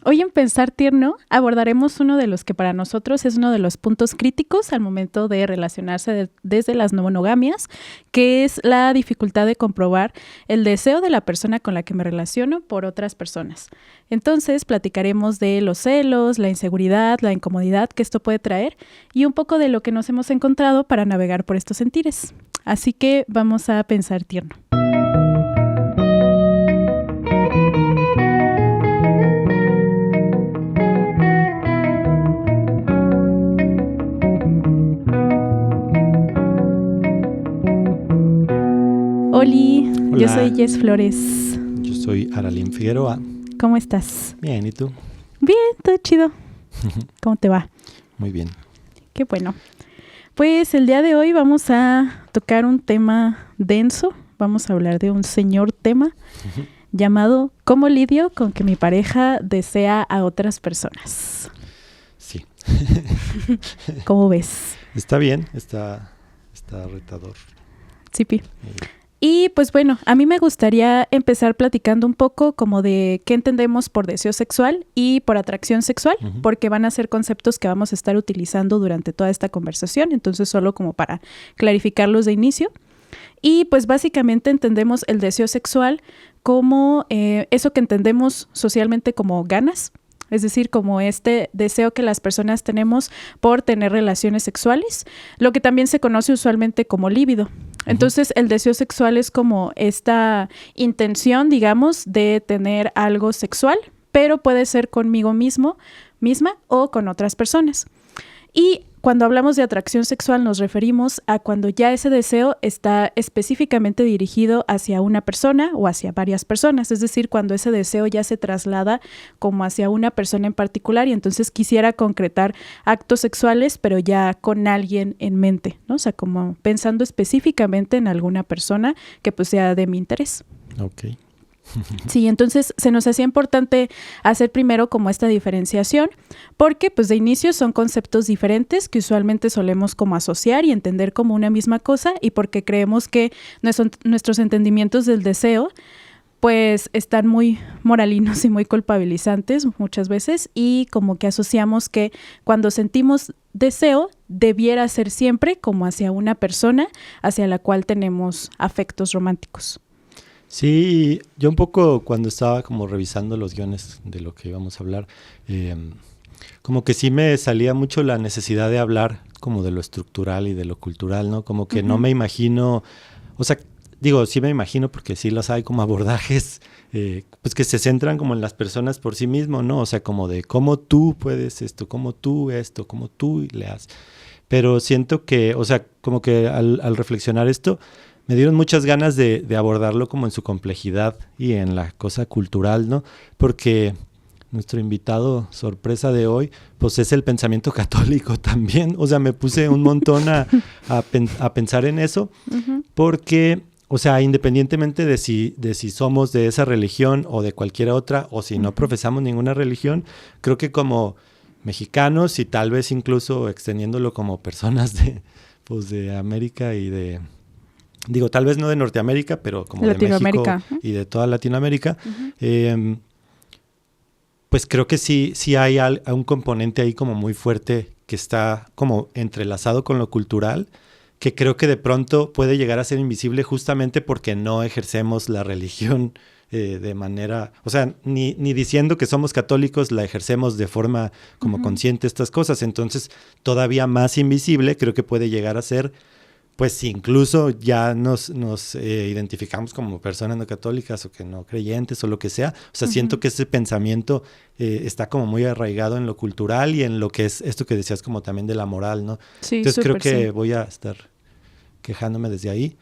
Hoy en Pensar Tierno abordaremos uno de los que para nosotros es uno de los puntos críticos al momento de relacionarse desde las no monogamias, que es la dificultad de comprobar el deseo de la persona con la que me relaciono por otras personas. Entonces platicaremos de los celos, la inseguridad, la incomodidad que esto puede traer y un poco de lo que nos hemos encontrado para navegar por estos sentires. Así que vamos a Pensar Tierno. Oli, Hola. Yo soy Jess Flores. Yo soy Aralín Figueroa. ¿Cómo estás? Bien, ¿y tú? Bien, todo chido. ¿Cómo te va? Muy bien. Qué bueno. Pues el día de hoy vamos a tocar un tema denso. Vamos a hablar de un señor tema llamado ¿Cómo lidio con que mi pareja desea a otras personas? Sí. ¿Cómo ves? Está bien, está retador. Sí, Pi. Y pues bueno, a mí me gustaría empezar platicando un poco como de qué entendemos por deseo sexual y por atracción sexual, porque van a ser conceptos que vamos a estar utilizando durante toda esta conversación, entonces solo como para clarificarlos de inicio. Y pues básicamente entendemos el deseo sexual como eso que entendemos socialmente como ganas, es decir, como este deseo que las personas tenemos por tener relaciones sexuales, lo que también se conoce usualmente como líbido. Entonces, el deseo sexual es como esta intención, digamos, de tener algo sexual, pero puede ser conmigo misma o con otras personas. Y cuando hablamos de atracción sexual nos referimos a cuando ya ese deseo está específicamente dirigido hacia una persona o hacia varias personas, es decir, cuando ese deseo ya se traslada como hacia una persona en particular y entonces quisiera concretar actos sexuales, pero ya con alguien en mente, ¿no? O sea, como pensando específicamente en alguna persona que pues sea de mi interés. Ok. Sí, entonces se nos hacía importante hacer primero como esta diferenciación porque pues de inicio son conceptos diferentes que usualmente solemos como asociar y entender como una misma cosa y porque creemos que nuestros entendimientos del deseo pues están muy moralinos y muy culpabilizantes muchas veces y como que asociamos que cuando sentimos deseo debiera ser siempre como hacia una persona hacia la cual tenemos afectos románticos. Sí, yo un poco cuando estaba como revisando los guiones de lo que íbamos a hablar, como que sí me salía mucho la necesidad de hablar como de lo estructural y de lo cultural, ¿no? Como que no me imagino, o sea, digo, sí me imagino porque sí los hay como abordajes, pues que se centran como en las personas por sí mismo, ¿no? O sea, como de cómo tú puedes esto, cómo tú le haces. Pero siento que, o sea, como que al reflexionar esto, me dieron muchas ganas de abordarlo como en su complejidad y en la cosa cultural, ¿no? Porque nuestro invitado sorpresa de hoy, pues es el pensamiento católico también. O sea, me puse un montón a pensar en eso, porque, o sea, independientemente de si somos de esa religión o de cualquier otra, o si no profesamos ninguna religión, creo que como mexicanos y tal vez incluso extendiéndolo como personas de América y de... Digo, tal vez no de Norteamérica, pero como de México y de toda Latinoamérica, pues creo que sí hay un componente ahí como muy fuerte que está como entrelazado con lo cultural, que creo que de pronto puede llegar a ser invisible justamente porque no ejercemos la religión de manera, o sea, ni diciendo que somos católicos la ejercemos de forma como consciente estas cosas, entonces todavía más invisible creo que puede llegar a ser. Pues si incluso ya nos identificamos como personas no católicas o que no creyentes o lo que sea, o sea, siento que ese pensamiento está como muy arraigado en lo cultural y en lo que es esto que decías como también de la moral, ¿no? Sí, entonces creo que voy a estar quejándome desde ahí.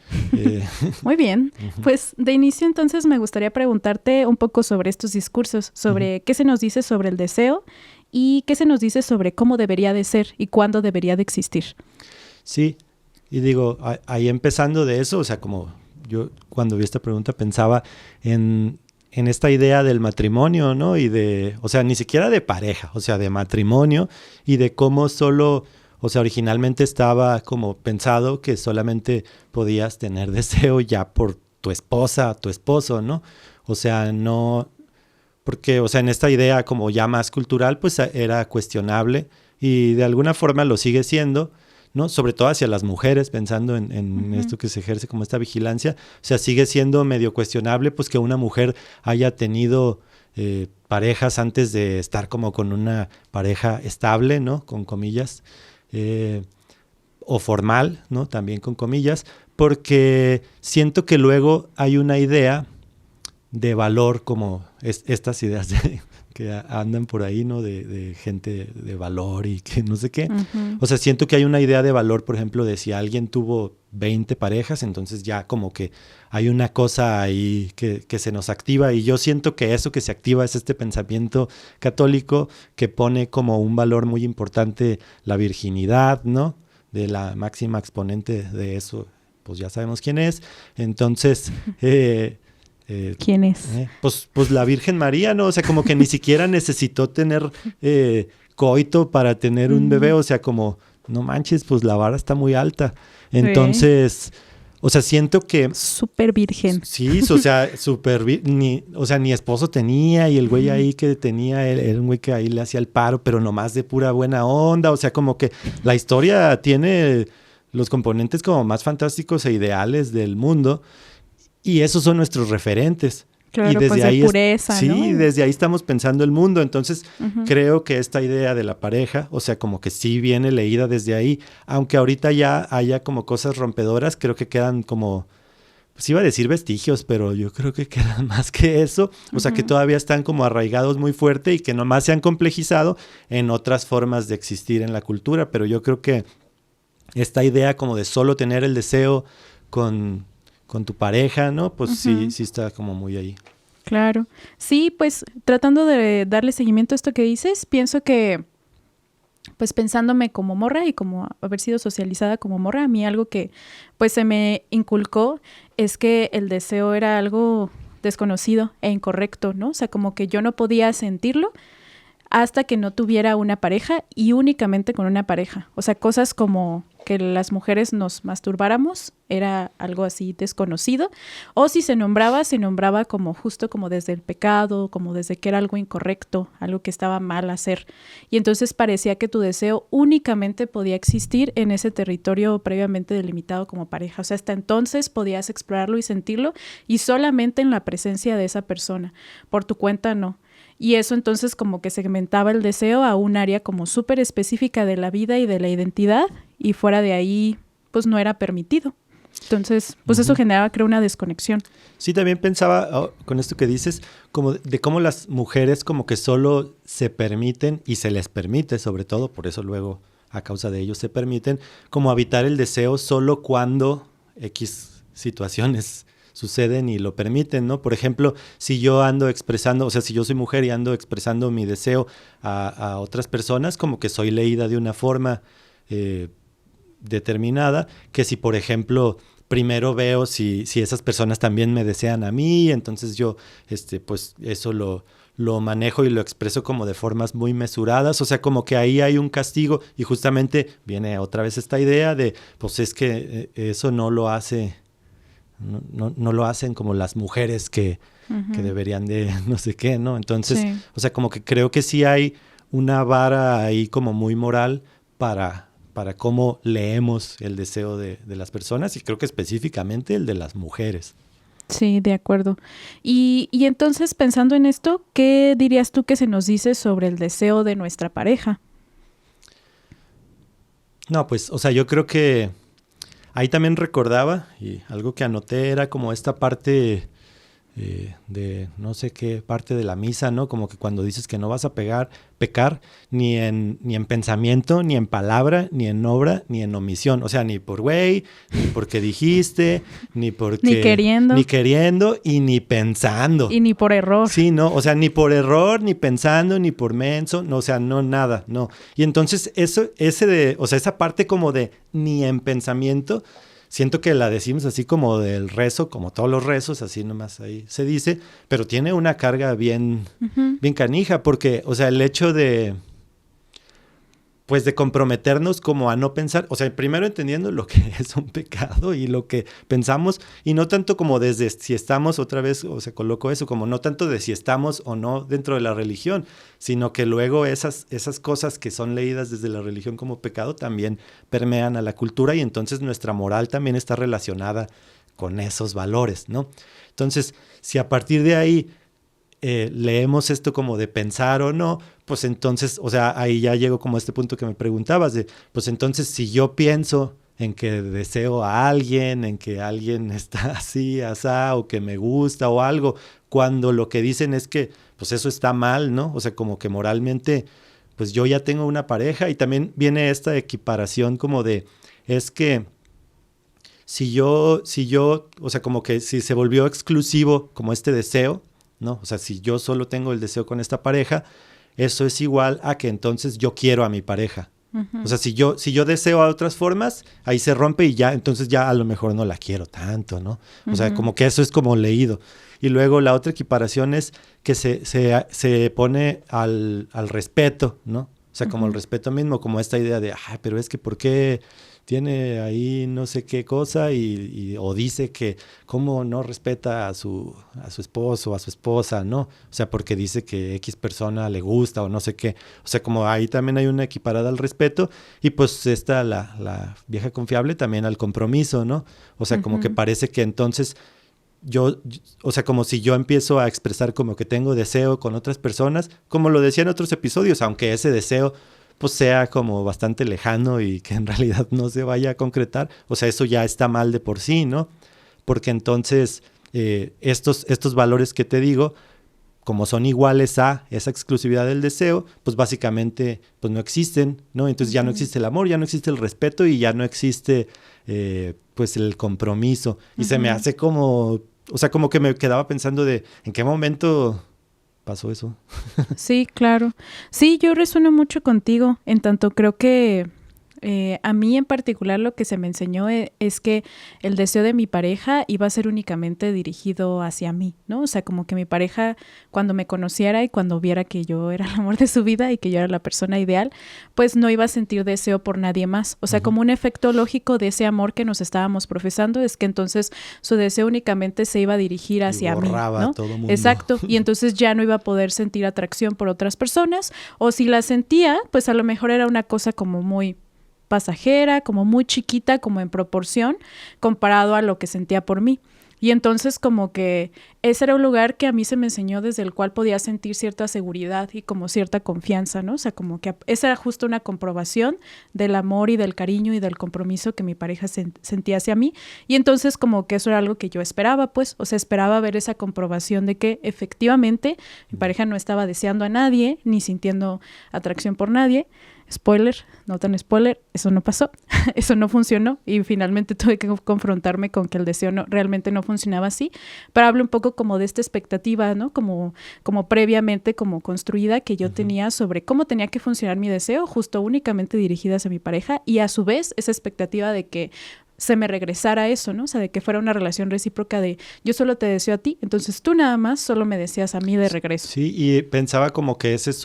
Muy bien, pues de inicio entonces me gustaría preguntarte un poco sobre estos discursos, sobre qué se nos dice sobre el deseo y qué se nos dice sobre cómo debería de ser y cuándo debería de existir. Sí. Y digo, ahí empezando de eso, o sea, como yo cuando vi esta pregunta pensaba en esta idea del matrimonio, ¿no? Y o sea, ni siquiera de pareja, o sea, de matrimonio y de cómo solo, o sea, originalmente estaba como pensado que solamente podías tener deseo ya por tu esposa, tu esposo, ¿no? O sea, no, porque, o sea, en esta idea como ya más cultural, pues era cuestionable y de alguna forma lo sigue siendo, ¿no? Sobre todo hacia las mujeres, pensando en esto que se ejerce como esta vigilancia. O sea, sigue siendo medio cuestionable pues que una mujer haya tenido parejas antes de estar como con una pareja estable, ¿no? Con comillas. O formal, ¿no? También con comillas, porque siento que luego hay una idea de valor como estas ideas que andan por ahí, ¿no? De gente de valor y que no sé qué. O sea, siento que hay una idea de valor, por ejemplo, de si alguien tuvo 20 parejas, entonces ya como que hay una cosa ahí que se nos activa, y yo siento que eso que se activa es este pensamiento católico que pone como un valor muy importante la virginidad, ¿no? De la máxima exponente de eso, pues ya sabemos quién es. Entonces... ¿quién es? Pues la Virgen María, ¿no? O sea, como que ni siquiera necesitó tener coito para tener un bebé. O sea, como, no manches, pues la vara está muy alta. Entonces, o sea, siento que... Súper virgen. Sí, o sea, súper virgen. O sea, ni esposo tenía, y el güey ahí que tenía, era un güey que ahí le hacía el paro, pero nomás de pura buena onda. O sea, como que la historia tiene los componentes como más fantásticos e ideales del mundo. Y esos son nuestros referentes. Claro, y desde pues ahí de pureza, sí, ¿no? desde ahí estamos pensando el mundo. Entonces, creo que esta idea de la pareja, o sea, como que sí viene leída desde ahí, aunque ahorita ya haya como cosas rompedoras, creo que quedan como, pues iba a decir vestigios, pero yo creo que quedan más que eso. O sea, que todavía están como arraigados muy fuerte y que nomás se han complejizado en otras formas de existir en la cultura. Pero yo creo que esta idea como de solo tener el deseo con tu pareja, ¿no? Pues sí está como muy ahí. Claro. Sí, pues tratando de darle seguimiento a esto que dices, pienso que, pues pensándome como morra y como haber sido socializada como morra, a mí algo que pues se me inculcó es que el deseo era algo desconocido e incorrecto, ¿no? O sea, como que yo no podía sentirlo hasta que no tuviera una pareja y únicamente con una pareja. O sea, cosas como que las mujeres nos masturbáramos era algo así desconocido. O si se nombraba como justo como desde el pecado, como desde que era algo incorrecto, algo que estaba mal hacer. Y entonces parecía que tu deseo únicamente podía existir en ese territorio previamente delimitado como pareja. O sea, hasta entonces podías explorarlo y sentirlo y solamente en la presencia de esa persona. Por tu cuenta, no. Y eso entonces como que segmentaba el deseo a un área como súper específica de la vida y de la identidad, y fuera de ahí pues no era permitido. Entonces pues eso generaba, creo, una desconexión. Sí, también pensaba con esto que dices, como de cómo las mujeres como que solo se permiten, y se les permite sobre todo, por eso luego a causa de ello se permiten, como habitar el deseo solo cuando X situaciones suceden y lo permiten, ¿no? Por ejemplo, si yo ando expresando, o sea, si yo soy mujer y ando expresando mi deseo a otras personas, como que soy leída de una forma determinada, que si, por ejemplo, primero veo si esas personas también me desean a mí, entonces yo, pues eso lo manejo y lo expreso como de formas muy mesuradas. O sea, como que ahí hay un castigo, y justamente viene otra vez esta idea de, pues es que eso no lo hace... No lo hacen como las mujeres que deberían de no sé qué, ¿no? Entonces, sí. O sea, como que creo que sí hay una vara ahí como muy moral para cómo leemos el deseo de las personas, y creo que específicamente el de las mujeres. Sí, de acuerdo. Y entonces, pensando en esto, ¿qué dirías tú que se nos dice sobre el deseo de nuestra pareja? No, pues, o sea, yo creo que ahí también recordaba, y algo que anoté era como esta parte de no sé qué parte de la misa, ¿no? Como que cuando dices que no vas a pecar ni en pensamiento, ni en palabra, ni en obra, ni en omisión. O sea, ni por güey, ni porque dijiste, ni porque... Ni queriendo y ni pensando. Y ni por error. Sí, ¿no? O sea, ni por error, ni pensando, ni por menso, no, o sea, no, nada, no. Y entonces esa parte como de ni en pensamiento, siento que la decimos así como del rezo, como todos los rezos, así nomás ahí se dice, pero tiene una carga bien canija, porque, o sea, el hecho de, pues de comprometernos como a no pensar, o sea, primero entendiendo lo que es un pecado y lo que pensamos, y no tanto como desde si estamos, otra vez, o sea, coloco eso, como no tanto de si estamos o no dentro de la religión, sino que luego esas cosas que son leídas desde la religión como pecado también permean a la cultura y entonces nuestra moral también está relacionada con esos valores, ¿no? Entonces, si a partir de ahí leemos esto como de pensar o no, pues entonces, o sea, ahí ya llego como a este punto que me preguntabas, de, pues entonces si yo pienso en que deseo a alguien, en que alguien está así, asá, o que me gusta o algo, cuando lo que dicen es que, pues eso está mal, ¿no? O sea, como que moralmente, pues yo ya tengo una pareja y también viene esta equiparación como de, es que si yo, o sea, como que si se volvió exclusivo como este deseo, ¿no? O sea, si yo solo tengo el deseo con esta pareja, eso es igual a que entonces yo quiero a mi pareja. O sea, si yo deseo a otras formas, ahí se rompe y ya, entonces ya a lo mejor no la quiero tanto, ¿no? O sea, como que eso es como leído. Y luego la otra equiparación es que se pone al respeto, ¿no? O sea, como el respeto mismo, como esta idea de, pero es que ¿por qué tiene ahí no sé qué cosa o dice que cómo no respeta a su esposo o a su esposa, ¿no? O sea, porque dice que X persona le gusta o no sé qué. O sea, como ahí también hay una equiparada al respeto y pues esta, la vieja confiable también al compromiso, ¿no? O sea, como que parece que entonces o sea, como si yo empiezo a expresar como que tengo deseo con otras personas, como lo decía en otros episodios, aunque ese deseo pues sea como bastante lejano y que en realidad no se vaya a concretar, o sea, eso ya está mal de por sí, ¿no? Porque entonces estos valores que te digo, como son iguales a esa exclusividad del deseo, pues básicamente pues no existen, ¿no? Entonces ya no existe el amor, ya no existe el respeto y ya no existe pues el compromiso. Y se me hace como, o sea, como que me quedaba pensando de en qué momento pasó eso. Sí, claro. Sí, yo resueno mucho contigo, en tanto creo que a mí en particular lo que se me enseñó es que el deseo de mi pareja iba a ser únicamente dirigido hacia mí, ¿no? O sea, como que mi pareja cuando me conociera y cuando viera que yo era el amor de su vida y que yo era la persona ideal, pues no iba a sentir deseo por nadie más. O sea, como un efecto lógico de ese amor que nos estábamos profesando es que entonces su deseo únicamente se iba a dirigir hacia mí, ¿no? Todo mundo. Exacto. Y entonces ya no iba a poder sentir atracción por otras personas, o si la sentía, pues a lo mejor era una cosa como muy pasajera, como muy chiquita, como en proporción, comparado a lo que sentía por mí. Y entonces como que ese era un lugar que a mí se me enseñó desde el cual podía sentir cierta seguridad y como cierta confianza, ¿no? O sea, como que esa era justo una comprobación del amor y del cariño y del compromiso que mi pareja sentía hacia mí. Y entonces como que eso era algo que yo esperaba, pues, o sea, esperaba ver esa comprobación de que efectivamente mi pareja no estaba deseando a nadie, ni sintiendo atracción por nadie. Spoiler, no tan spoiler, eso no pasó, eso no funcionó y finalmente tuve que confrontarme con que el deseo realmente no funcionaba así, pero hablo un poco como de esta expectativa, ¿no? Como previamente como construida que yo tenía sobre cómo tenía que funcionar mi deseo, justo únicamente dirigida hacia mi pareja y a su vez esa expectativa de que se me regresara eso, ¿no? O sea, de que fuera una relación recíproca de yo solo te deseo a ti, entonces tú nada más solo me deseas a mí de regreso. Sí, y pensaba como que ese es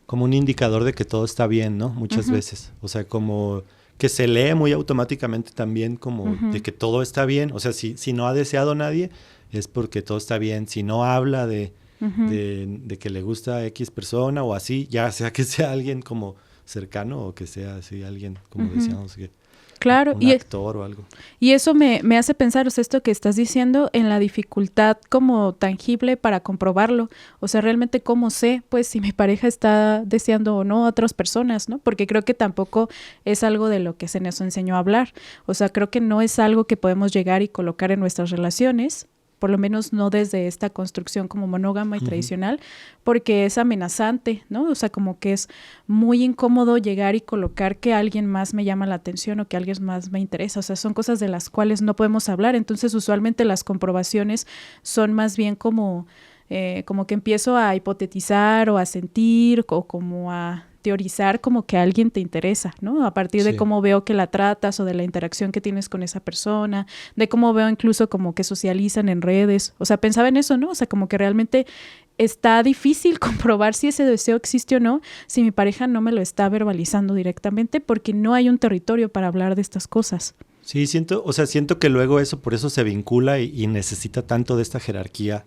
como un indicador de que todo está bien, ¿no? Muchas veces. O sea, como que se lee muy automáticamente también como de que todo está bien. O sea, si no ha deseado a nadie, es porque todo está bien. Si no habla de que le gusta a X persona o así, ya sea que sea alguien como cercano o que sea así alguien, como decíamos, que claro, un actor o algo. Y eso me hace pensar, o sea, esto que estás diciendo, en la dificultad como tangible para comprobarlo. O sea, realmente cómo sé, pues, si mi pareja está deseando o no a otras personas, ¿no? Porque creo que tampoco es algo de lo que se nos enseñó a hablar. O sea, creo que no es algo que podemos llegar y colocar en nuestras relaciones, por lo menos no desde esta construcción como monógama y tradicional, porque es amenazante, ¿no? O sea, como que es muy incómodo llegar y colocar que alguien más me llama la atención o que alguien más me interesa. O sea, son cosas de las cuales no podemos hablar. Entonces, usualmente las comprobaciones son más bien como que empiezo a hipotetizar o a sentir o como a teorizar como que alguien te interesa, ¿no? A partir de cómo veo que la tratas o de la interacción que tienes con esa persona, de cómo veo incluso como que socializan en redes. O sea, pensaba en eso, ¿no? O sea, como que realmente está difícil comprobar si ese deseo existe o no, si mi pareja no me lo está verbalizando directamente, porque no hay un territorio para hablar de estas cosas. Sí, siento que luego eso, por eso se vincula y necesita tanto de esta jerarquía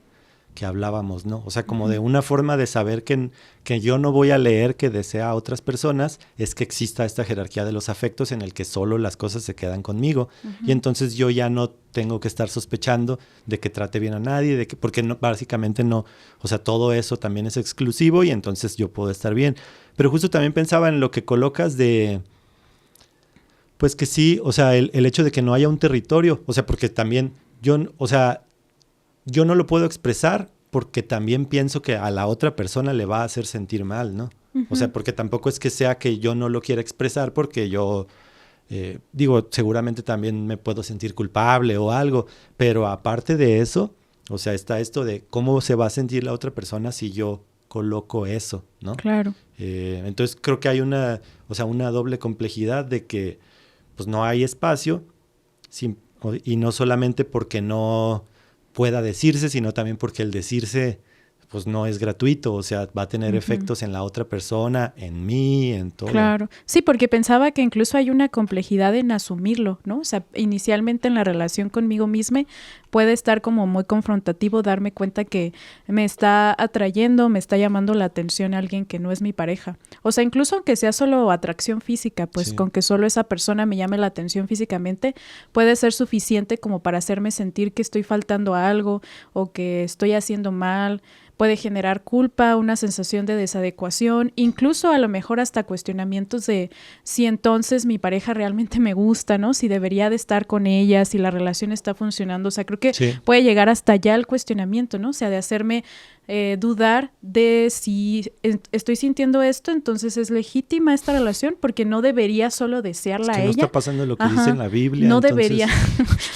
que hablábamos, ¿no? O sea, como de una forma de saber que yo no voy a leer que desea a otras personas, es que exista esta jerarquía de los afectos en el que solo las cosas se quedan conmigo. Y entonces yo ya no tengo que estar sospechando de que trate bien a nadie, porque no, básicamente no, o sea, todo eso también es exclusivo y entonces yo puedo estar bien. Pero justo también pensaba en lo que colocas de, pues que sí, o sea, el hecho de que no haya un territorio, o sea, porque también yo no lo puedo expresar porque también pienso que a la otra persona le va a hacer sentir mal, ¿no? O sea, porque tampoco es que sea que yo no lo quiera expresar porque yo, seguramente también me puedo sentir culpable o algo, pero aparte de eso, o sea, está esto de cómo se va a sentir la otra persona si yo coloco eso, ¿no? Claro. Entonces creo que hay una doble complejidad de que pues no hay espacio y no solamente porque no pueda decirse, sino también porque el decirse pues no es gratuito, o sea, va a tener efectos en la otra persona, en mí, en todo. Claro, sí, porque pensaba que incluso hay una complejidad en asumirlo, ¿no? O sea, inicialmente en la relación conmigo misma puede estar como muy confrontativo darme cuenta que me está atrayendo, me está llamando la atención a alguien que no es mi pareja. O sea, incluso aunque sea solo atracción física, pues sí, con que solo esa persona me llame la atención físicamente, puede ser suficiente como para hacerme sentir que estoy faltando a algo o que estoy haciendo mal. Puede generar culpa, una sensación de desadecuación, incluso a lo mejor hasta cuestionamientos de si entonces mi pareja realmente me gusta, ¿no? Si debería de estar con ella, si la relación está funcionando. O sea, creo que sí, puede llegar hasta allá el cuestionamiento, ¿no? O sea, de hacerme dudar de si estoy sintiendo esto, entonces es legítima esta relación, porque no debería solo desearla a ella. No está pasando lo que dice en la Biblia. No entonces...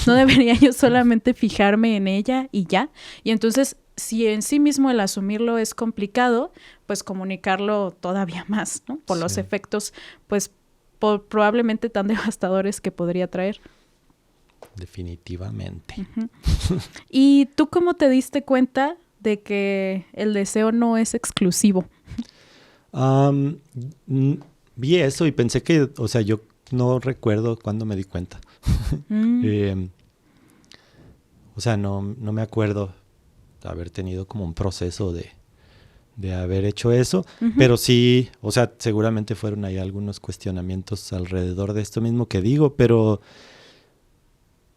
no debería yo solamente fijarme en ella y ya. Y entonces, si en sí mismo el asumirlo es complicado, pues comunicarlo todavía más, ¿no? Por los efectos, pues probablemente tan devastadores que podría traer. Definitivamente. ¿Y tú cómo te diste cuenta de que el deseo no es exclusivo? Vi eso y pensé que, o sea, yo no recuerdo cuándo me di cuenta. O sea, no me acuerdo de haber tenido como un proceso de haber hecho eso, pero sí, o sea, seguramente fueron ahí algunos cuestionamientos alrededor de esto mismo que digo, pero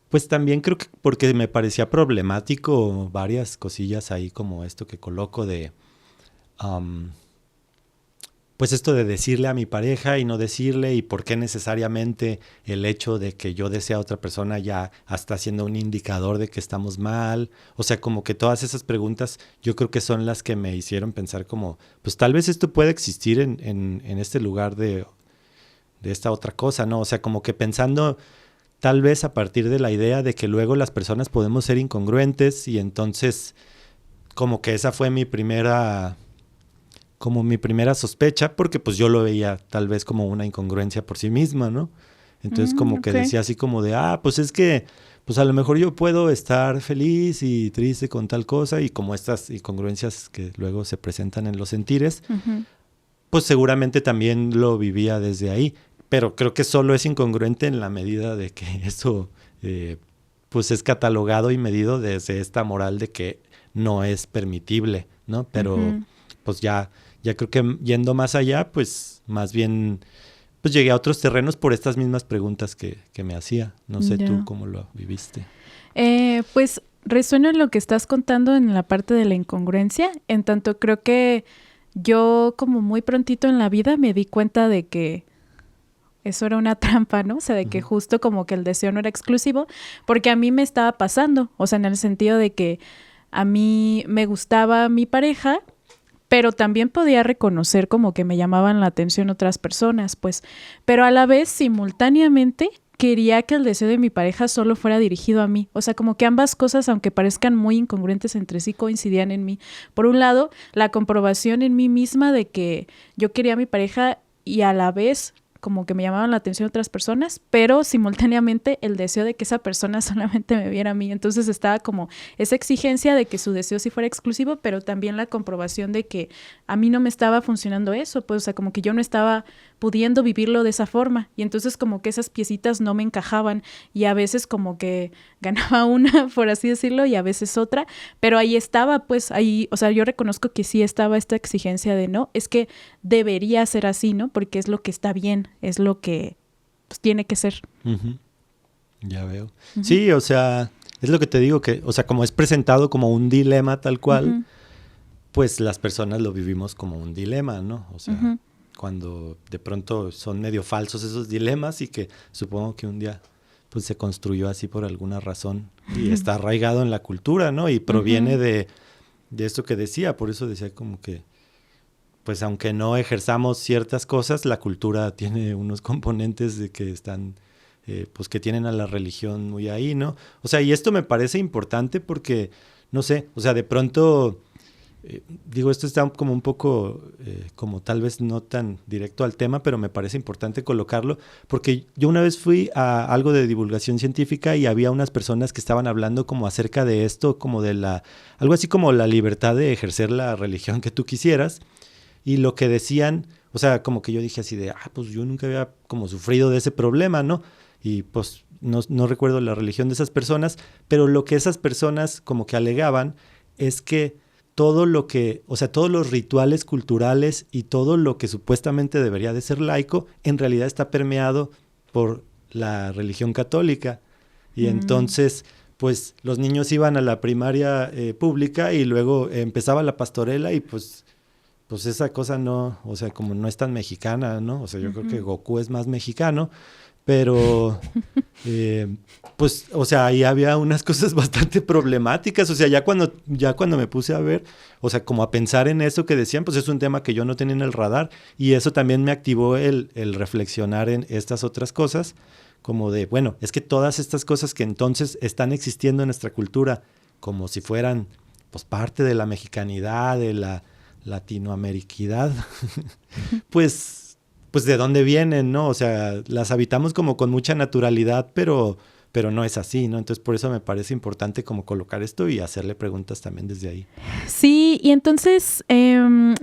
pues también creo que porque me parecía problemático varias cosillas ahí como esto que coloco de pues esto de decirle a mi pareja y no decirle, y por qué necesariamente el hecho de que yo desee a otra persona ya está siendo un indicador de que estamos mal. O sea, como que todas esas preguntas yo creo que son las que me hicieron pensar como, pues tal vez esto puede existir en este lugar de esta otra cosa, ¿no? O sea, como que pensando tal vez a partir de la idea de que luego las personas podemos ser incongruentes, y entonces como que esa fue mi primera sospecha, porque pues yo lo veía tal vez como una incongruencia por sí misma, ¿no? Entonces como que decía así como de, pues es que pues a lo mejor yo puedo estar feliz y triste con tal cosa, y como estas incongruencias que luego se presentan en los sentires, pues seguramente también lo vivía desde ahí, pero creo que solo es incongruente en la medida de que eso pues es catalogado y medido desde esta moral de que no es permitible, ¿no? Pero pues ya creo que yendo más allá, pues más bien pues llegué a otros terrenos por estas mismas preguntas que me hacía. No sé tú cómo lo viviste. Pues resuena en lo que estás contando en la parte de la incongruencia. En tanto creo que yo como muy prontito en la vida me di cuenta de que eso era una trampa, ¿no? O sea, de que justo como que el deseo no era exclusivo, porque a mí me estaba pasando. O sea, en el sentido de que a mí me gustaba mi pareja, pero también podía reconocer como que me llamaban la atención otras personas, pues. Pero a la vez, simultáneamente, quería que el deseo de mi pareja solo fuera dirigido a mí. O sea, como que ambas cosas, aunque parezcan muy incongruentes entre sí, coincidían en mí. Por un lado, la comprobación en mí misma de que yo quería a mi pareja y a la vez como que me llamaban la atención otras personas, pero simultáneamente el deseo de que esa persona solamente me viera a mí. Entonces estaba como esa exigencia de que su deseo sí fuera exclusivo, pero también la comprobación de que a mí no me estaba funcionando eso, pues, o sea, como que yo no estaba pudiendo vivirlo de esa forma. Y entonces como que esas piecitas no me encajaban y a veces como que ganaba una, por así decirlo, y a veces otra, pero ahí estaba, pues, ahí, o sea, yo reconozco que sí estaba esta exigencia de no, es que debería ser así, ¿no? Porque es lo que está bien, es lo que pues, tiene que ser. Uh-huh. Ya veo. Uh-huh. Sí, o sea, es lo que te digo, que, o sea, como es presentado como un dilema tal cual, uh-huh. pues las personas lo vivimos como un dilema, ¿no? O sea, uh-huh. cuando de pronto son medio falsos esos dilemas y que supongo que un día pues se construyó así por alguna razón y uh-huh. está arraigado en la cultura, ¿no? Y proviene uh-huh. de esto que decía, por eso decía como que pues aunque no ejerzamos ciertas cosas, la cultura tiene unos componentes de que están, pues que tienen a la religión muy ahí, ¿no? O sea, y esto me parece importante porque, no sé, o sea, de pronto, digo, esto está como un poco, como tal vez no tan directo al tema, pero me parece importante colocarlo, porque yo una vez fui a algo de divulgación científica y había unas personas que estaban hablando como acerca de esto, como de algo así como la libertad de ejercer la religión que tú quisieras. Y lo que decían, o sea, como que yo dije así de, pues yo nunca había como sufrido de ese problema, ¿no? Y pues no recuerdo la religión de esas personas, pero lo que esas personas como que alegaban es que todo lo que, o sea, todos los rituales culturales y todo lo que supuestamente debería de ser laico, en realidad está permeado por la religión católica. Y entonces, pues los niños iban a la primaria pública y luego empezaba la pastorela y pues esa cosa no, o sea, como no es tan mexicana, ¿no? O sea, yo uh-huh. creo que Goku es más mexicano, pero, pues, o sea, ahí había unas cosas bastante problemáticas, o sea, ya cuando me puse a ver, o sea, como a pensar en eso que decían, pues es un tema que yo no tenía en el radar, y eso también me activó el reflexionar en estas otras cosas, como de, bueno, es que todas estas cosas que entonces están existiendo en nuestra cultura, como si fueran, pues, parte de la mexicanidad, de la latinoamericidad, pues de dónde vienen, ¿no? O sea, las habitamos como con mucha naturalidad, pero no es así, ¿no? Entonces, por eso me parece importante como colocar esto y hacerle preguntas también desde ahí. Sí, y entonces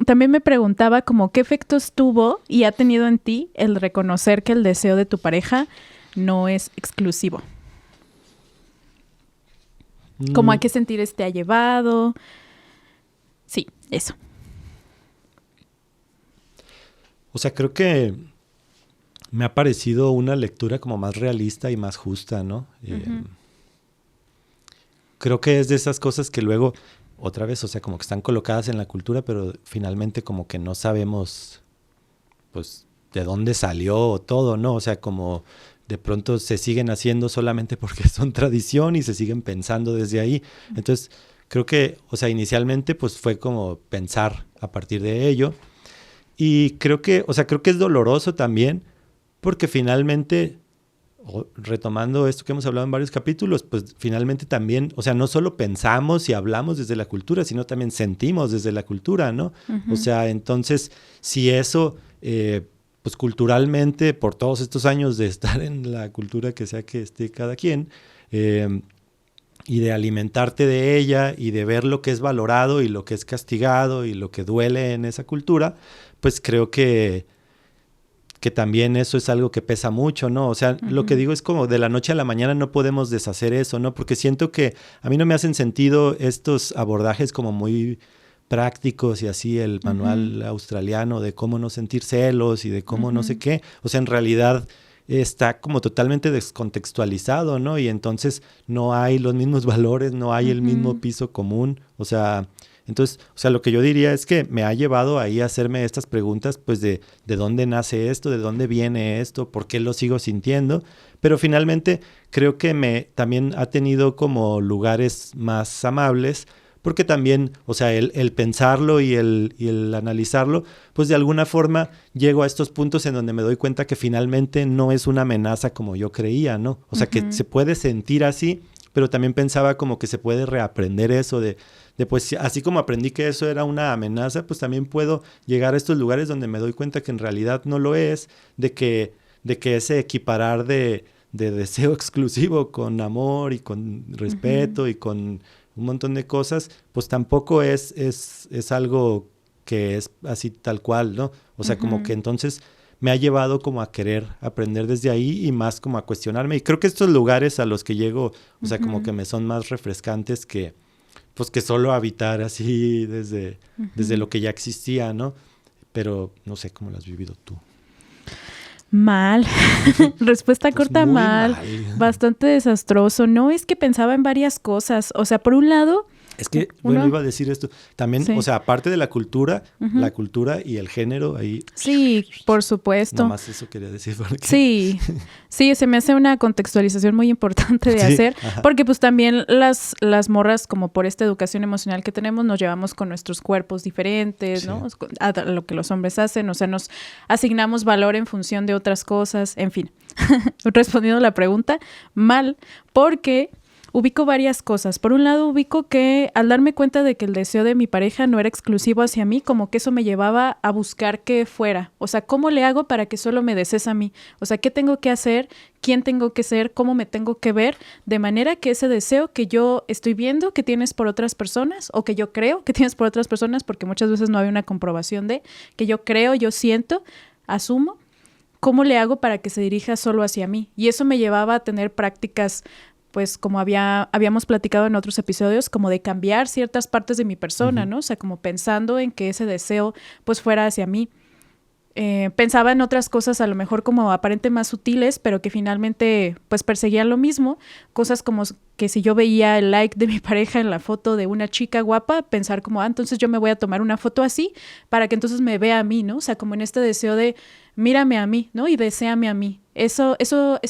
también me preguntaba como qué efectos tuvo y ha tenido en ti el reconocer que el deseo de tu pareja no es exclusivo. ¿Cómo a qué sentires te ha llevado? Sí, eso. O sea, creo que me ha parecido una lectura como más realista y más justa, ¿no? Uh-huh. Creo que es de esas cosas que luego, otra vez, o sea, como que están colocadas en la cultura, pero finalmente como que no sabemos, pues, de dónde salió todo, ¿no? O sea, como de pronto se siguen haciendo solamente porque son tradición y se siguen pensando desde ahí. Entonces, creo que, o sea, inicialmente, pues, fue como pensar a partir de ello. Y creo que es doloroso también porque finalmente, retomando esto que hemos hablado en varios capítulos, pues finalmente también, o sea, no solo pensamos y hablamos desde la cultura, sino también sentimos desde la cultura, ¿no? Uh-huh. O sea, entonces, si eso, pues culturalmente, por todos estos años de estar en la cultura que sea que esté cada quien, y de alimentarte de ella y de ver lo que es valorado y lo que es castigado y lo que duele en esa cultura, pues creo que también eso es algo que pesa mucho, ¿no? O sea, uh-huh. Lo que digo es como de la noche a la mañana no podemos deshacer eso, ¿no? Porque siento que a mí no me hacen sentido estos abordajes como muy prácticos y así el manual uh-huh. australiano de cómo no sentir celos y de cómo uh-huh. no sé qué. O sea, en realidad está como totalmente descontextualizado, ¿no? Y entonces no hay los mismos valores, no hay uh-huh. el mismo piso común, o sea... Entonces, o sea, lo que yo diría es que me ha llevado ahí a hacerme estas preguntas, pues de dónde nace esto, de dónde viene esto, por qué lo sigo sintiendo, pero finalmente creo que también ha tenido como lugares más amables, porque también, o sea, el pensarlo y el analizarlo, pues de alguna forma llego a estos puntos en donde me doy cuenta que finalmente no es una amenaza como yo creía, ¿no? O sea, uh-huh. que se puede sentir así, pero también pensaba como que se puede reaprender eso de pues así como aprendí que eso era una amenaza, pues también puedo llegar a estos lugares donde me doy cuenta que en realidad no lo es, de que ese equiparar de deseo exclusivo con amor y con respeto y con un montón de cosas, pues tampoco es algo que es así tal cual, ¿no? O sea, como que entonces me ha llevado como a querer aprender desde ahí y más como a cuestionarme. Y creo que estos lugares a los que llego, o sea, como que me son más refrescantes que, pues, que solo habitar así desde lo que ya existía, ¿no? Pero no sé cómo lo has vivido tú. Mal. Respuesta Pues corta, muy mal. Bastante desastroso. No, es que pensaba en varias cosas. O sea, por un lado... Es que, bueno, iba a decir esto. También, o sea, aparte de la cultura y el género, ahí... Sí, por supuesto. Nomás eso quería decir. Porque... Sí, se me hace una contextualización muy importante de hacer, porque pues también las morras, como por esta educación emocional que tenemos, nos llevamos con nuestros cuerpos diferentes, ¿no? A lo que los hombres hacen, o sea, nos asignamos valor en función de otras cosas, en fin. Respondiendo a la pregunta, mal, porque... ubico varias cosas. Por un lado, ubico que al darme cuenta de que el deseo de mi pareja no era exclusivo hacia mí, como que eso me llevaba a buscar que fuera. O sea, ¿cómo le hago para que solo me desees a mí? O sea, ¿qué tengo que hacer? ¿Quién tengo que ser? ¿Cómo me tengo que ver? De manera que ese deseo que yo estoy viendo que tienes por otras personas, o que yo creo que tienes por otras personas, porque muchas veces no hay una comprobación de que yo creo, yo siento, asumo, ¿cómo le hago para que se dirija solo hacia mí? Y eso me llevaba a tener prácticas, pues como habíamos platicado en otros episodios, como de cambiar ciertas partes de mi persona, ¿no? O sea, como pensando en que ese deseo pues fuera hacia mí. Pensaba en otras cosas a lo mejor como aparente más sutiles, pero que finalmente pues perseguían lo mismo. Cosas como que si yo veía el like de mi pareja en la foto de una chica guapa, pensar como, entonces yo me voy a tomar una foto así para que entonces me vea a mí, ¿no? O sea, como en este deseo de mírame a mí, ¿no? Y deséame a mí. Esa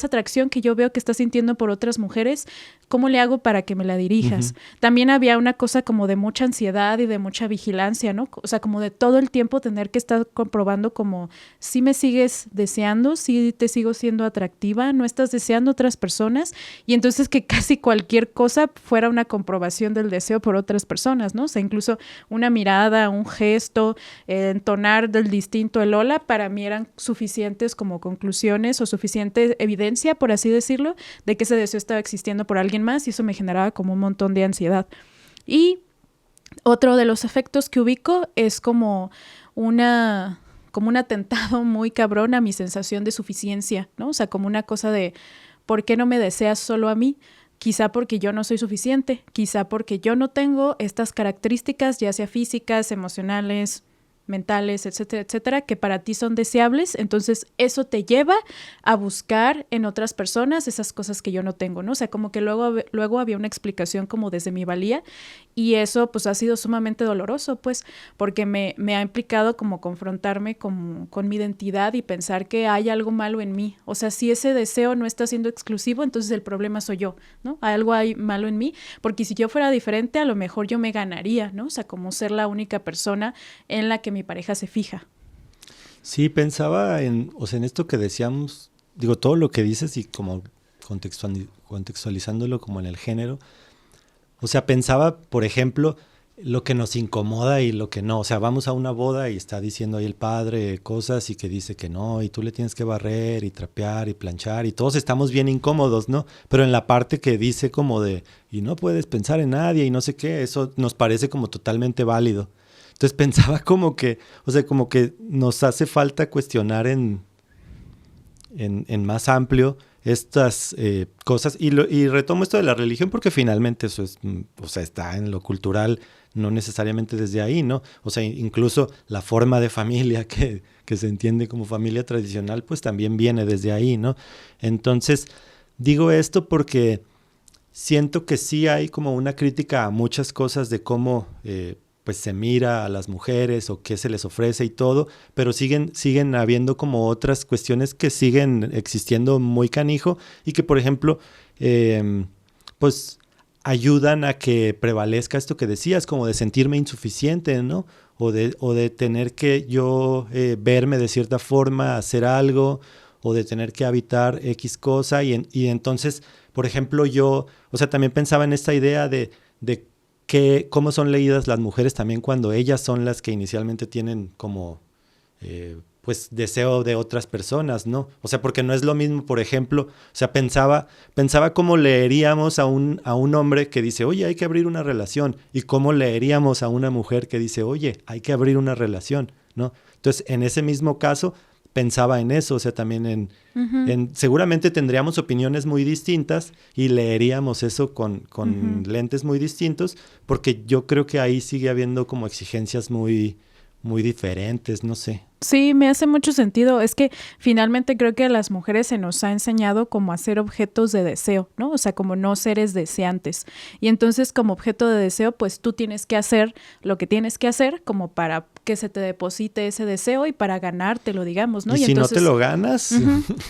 atracción que yo veo que estás sintiendo por otras mujeres, ¿cómo le hago para que me la dirijas? También había una cosa como de mucha ansiedad y de mucha vigilancia, ¿no? O sea, como de todo el tiempo tener que estar comprobando como si me sigues deseando, si te sigo siendo atractiva, no estás deseando otras personas, y entonces que casi cualquier cosa fuera una comprobación del deseo por otras personas, ¿no? O sea, incluso una mirada, un gesto, entonar del distinto el hola, para mí eran suficientes como conclusiones o suficiente evidencia, por así decirlo, de que ese deseo estaba existiendo por alguien más, y eso me generaba como un montón de ansiedad. Y otro de los efectos que ubico es como un atentado muy cabrón a mi sensación de suficiencia, ¿no? O sea, como una cosa de ¿por qué no me deseas solo a mí? Quizá porque yo no soy suficiente, quizá porque yo no tengo estas características, ya sea físicas, emocionales, mentales, etcétera, etcétera, que para ti son deseables. Entonces eso te lleva a buscar en otras personas esas cosas que yo no tengo, ¿no? O sea, como que luego había una explicación como desde mi valía, y eso pues ha sido sumamente doloroso, pues, porque me ha implicado como confrontarme con mi identidad y pensar que hay algo malo en mí. O sea, si ese deseo no está siendo exclusivo, entonces el problema soy yo, ¿no? Algo hay malo en mí, porque si yo fuera diferente, a lo mejor yo me ganaría, ¿no? O sea, como ser la única persona en la que mi pareja se fija. Sí, pensaba en esto que decíamos, digo, todo lo que dices y como contextualizándolo como en el género. O sea, pensaba, por ejemplo, lo que nos incomoda y lo que no. O sea, vamos a una boda y está diciendo ahí el padre cosas y que dice que no, y tú le tienes que barrer y trapear y planchar, y todos estamos bien incómodos, ¿no? Pero en la parte que dice como de, y no puedes pensar en nadie y no sé qué, eso nos parece como totalmente válido. Entonces pensaba como que, o sea, como que nos hace falta cuestionar en más amplio estas cosas. Y retomo esto de la religión porque finalmente eso es, o sea, está en lo cultural, no necesariamente desde ahí, ¿no? O sea, incluso la forma de familia que se entiende como familia tradicional, pues también viene desde ahí, ¿no? Entonces, digo esto porque siento que sí hay como una crítica a muchas cosas de cómo pues se mira a las mujeres o qué se les ofrece y todo, pero siguen habiendo como otras cuestiones que siguen existiendo muy canijo y que, por ejemplo, pues ayudan a que prevalezca esto que decías, como de sentirme insuficiente, ¿no? O de tener que yo verme de cierta forma, hacer algo, o de tener que habitar X cosa, y entonces, por ejemplo, yo, o sea, también pensaba en esta idea de cómo son leídas las mujeres también cuando ellas son las que inicialmente tienen como pues deseo de otras personas, ¿no? O sea, porque no es lo mismo, por ejemplo, o sea, pensaba cómo leeríamos a un hombre que dice, oye, hay que abrir una relación, y cómo leeríamos a una mujer que dice, oye, hay que abrir una relación, ¿no? Entonces, en ese mismo caso, pensaba en eso, o sea, también seguramente tendríamos opiniones muy distintas y leeríamos eso con lentes muy distintos, porque yo creo que ahí sigue habiendo como exigencias muy diferentes, no sé. Sí, me hace mucho sentido. Es que finalmente creo que a las mujeres se nos ha enseñado como a ser objetos de deseo, ¿no? O sea, como no seres deseantes. Y entonces como objeto de deseo, pues tú tienes que hacer lo que tienes que hacer como para que se te deposite ese deseo y para ganártelo, digamos, ¿no? Y si entonces, no te lo ganas,